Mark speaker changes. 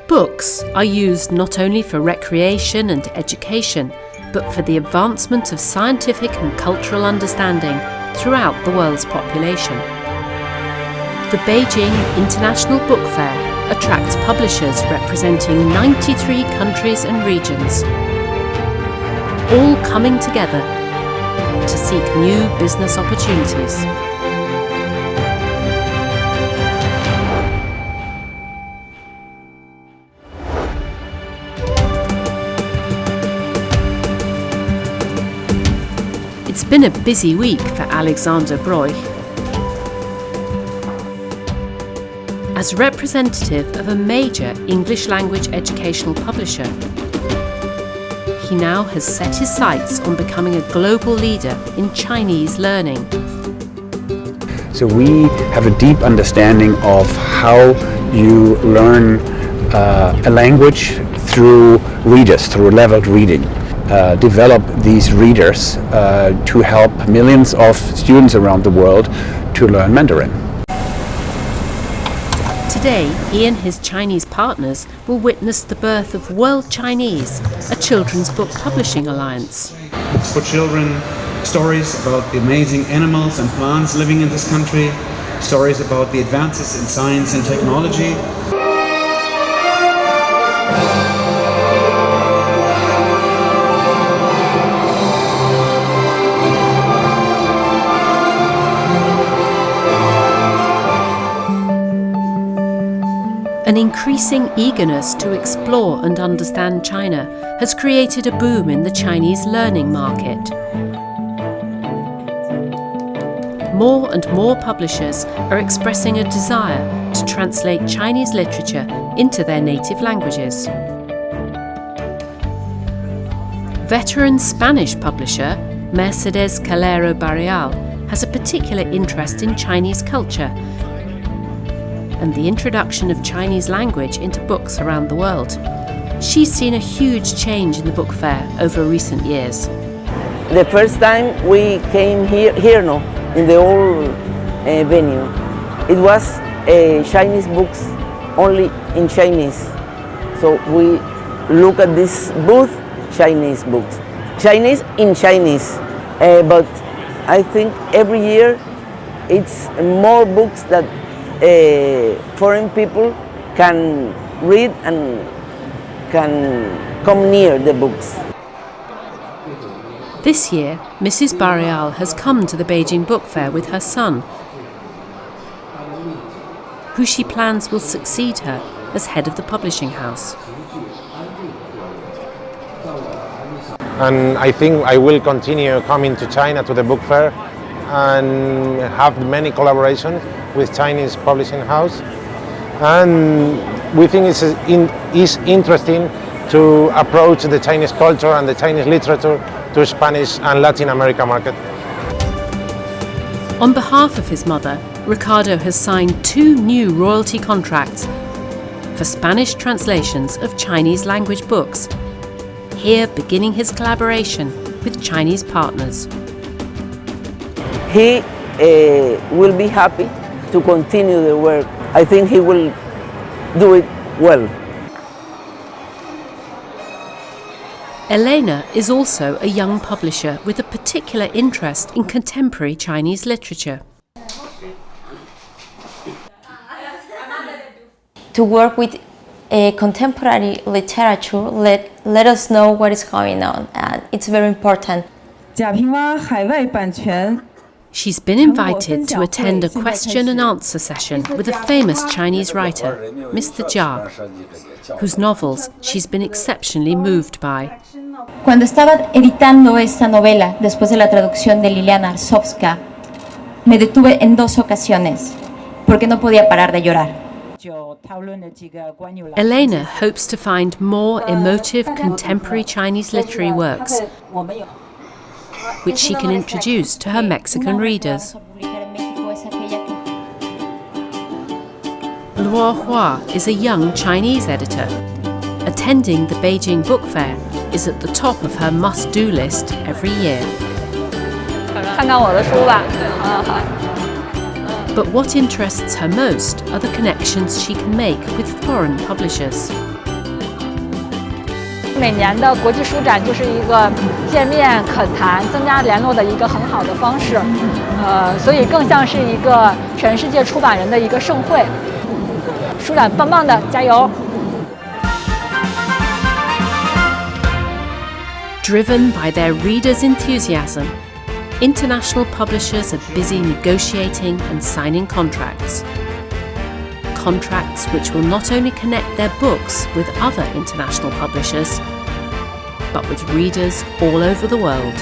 Speaker 1: Books are used not only for recreation and education, but for the advancement of scientific and cultural understanding throughout the world's population. The Beijing International Book Fair attracts publishers representing 93 countries and regions, all coming together to seek new business opportunities. It's been a busy week for Alexander Broich. As representative of a major English language educational publisher, he now has set his sights on becoming a global leader in Chinese learning.
Speaker 2: So we have a deep understanding of how you learn a language through readers, through leveled reading. Develop these readers to help millions of students around the world to learn Mandarin.
Speaker 1: Today, he and his Chinese partners will witness the birth of World Chinese, a children's book publishing alliance.
Speaker 3: Books for children, stories about the amazing animals and plants living in this country, stories about the advances in science and technology.
Speaker 1: An increasing eagerness to explore and understand China has created a boom in the Chinese learning market. More and more publishers are expressing a desire to translate Chinese literature into their native languages. Veteran Spanish publisher Mercedes Calero Barreal has a particular interest in Chinese culture and the introduction of Chinese language into books around the world. She's seen a huge change in the book fair over recent years.
Speaker 4: The first time we came here in the old venue, it was Chinese books only in Chinese. So we look at this booth, Chinese books, Chinese in Chinese. But I think every year it's more books that foreign people can read and can come near the books.
Speaker 1: This year, Mrs. Barreal has come to the Beijing Book Fair with her son, who she plans will succeed her as head of the publishing house.
Speaker 5: And I think I will continue coming to China to the book fair and have many collaborations with Chinese publishing house, and we think it's interesting to approach the Chinese culture and the Chinese literature to Spanish and Latin America market.
Speaker 1: On behalf of his mother, Ricardo has signed 2 new royalty contracts for Spanish translations of Chinese language books, here beginning his collaboration with Chinese partners.
Speaker 4: He will be happy to continue the work. I think he will do it well.
Speaker 1: Elena is also a young publisher with a particular interest in contemporary Chinese literature.
Speaker 6: To work with contemporary literature, let us know what is going on, and it's very important.
Speaker 1: She's been invited to attend a question and answer session with a famous Chinese writer, Mr. Jia, whose novels she's been exceptionally moved by.
Speaker 6: Cuando estaba editando esta novela, después de la traducción de Liliana Arsovska, me detuve en 2 ocasiones, porque no podía parar de llorar.
Speaker 1: Elena hopes to find more emotive contemporary Chinese literary works, which she can introduce to her Mexican readers. Luohua is a young Chinese editor. Attending the Beijing Book Fair is at the top of her must-do list every year. But what interests her most are the connections she can make with foreign publishers.
Speaker 7: 每年的国际书展就是一个见面恳谈、增加联络的一个很好的方式，所以更像是一个全世界出版人的一个盛会。书展棒棒的，加油！
Speaker 1: Driven by their readers' enthusiasm, international publishers are busy negotiating and signing contracts. Contracts which will not only connect their books with other international publishers, but with readers all over the world.